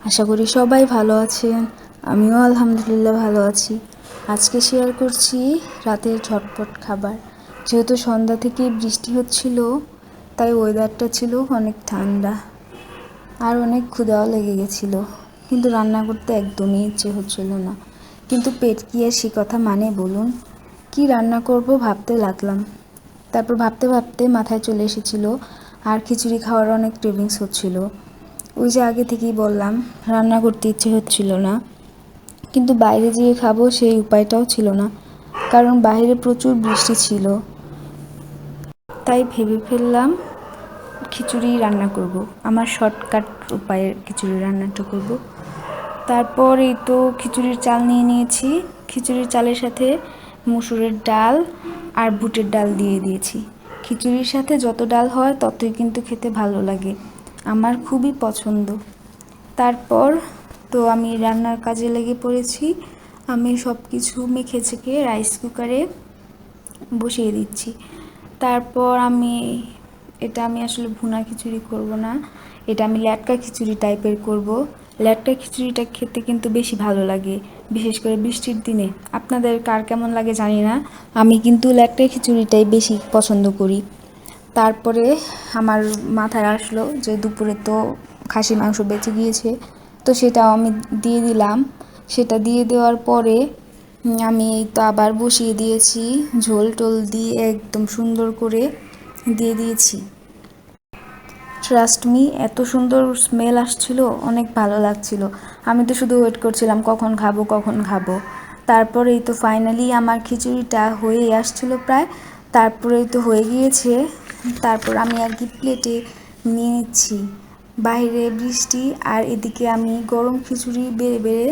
আশা করি সবাই ভালো আছেন। আমিও আলহামদুলিল্লাহ ভালো আছি। আজকে শেয়ার করছি রাতের ঝটপট খাবার। যেহেতু সন্ধ্যা থেকে বৃষ্টি হচ্ছিল, তাই ওয়েদারটা ছিল অনেক ঠান্ডা আর অনেক ক্ষুধাও লেগে গেছিলো, কিন্তু রান্না করতে একদমই ইচ্ছে হচ্ছিল না। কিন্তু পেট কি আর সে কথা মানে বলুন? কি রান্না করব ভাবতে লাগলাম। তারপর ভাবতে ভাবতে মাথায় চলে এসেছিল আর খিচুড়ি খাওয়ার অনেক ক্রেভিংস হচ্ছিল। ওই যে আগে থেকেই বললাম, রান্না করতে ইচ্ছে হচ্ছিল না, কিন্তু বাইরে যেয়ে খাবো সেই উপায়টাও ছিল না, কারণ বাইরে প্রচুর বৃষ্টি ছিল। তাই ভেবে ফেললাম খিচুড়ি রান্না করব, আমার শর্টকাট উপায়ে খিচুড়ি রান্নাটা করব। তারপর এই তো খিচুড়ির চাল নিয়ে নিয়েছি। খিচুড়ির চালের সাথে মসুরের ডাল আর বুটের ডাল দিয়ে দিয়েছি। খিচুড়ির সাথে যত ডাল হয় ততই কিন্তু খেতে ভালো লাগে, আমার খুবই পছন্দ। তারপর তো আমি রান্নার কাজে লেগে পড়েছি। আমি সব কিছু মেখে ছেঁকে রাইস কুকারে বসিয়ে দিচ্ছি। তারপর এটা আমি আসলে ভুনা খিচুড়ি করব না, এটা আমি ল্যাটকা খিচুড়ি টাইপের করব। ল্যাটকা খিচুড়িটা খেতে কিন্তু বেশি ভালো লাগে, বিশেষ করে বৃষ্টির দিনে। আপনাদের কার কেমন লাগে জানি না, আমি কিন্তু ল্যাটকা খিচুড়িটাই বেশি পছন্দ করি। তারপরে আমার মাথায় আসলো যে দুপুরে তো খাসি মাংস বেঁচে গিয়েছে, তো সেটাও আমি দিয়ে দিলাম। সেটা দিয়ে দেওয়ার পরে আমি তো আবার বসিয়ে দিয়েছি, ঝোল টোল দিয়ে একদম সুন্দর করে দিয়ে দিয়েছি। ট্রাস্ট মি, এত সুন্দর স্মেল আসছিল, অনেক ভালো লাগছিল। আমি তো শুধু ওয়েট করছিলাম কখন খাবো কখন খাবো। তারপরেই তো ফাইনালি আমার খিচুড়িটা হয়েই আসছিল প্রায়। তারপরেই তো হয়ে গিয়েছে। তারপর আমি আর কি প্লেটে নিয়ে নিচ্ছি। বাইরে বৃষ্টি আর এদিকে আমি গরম খিচুড়ি বেড়ে বেড়ে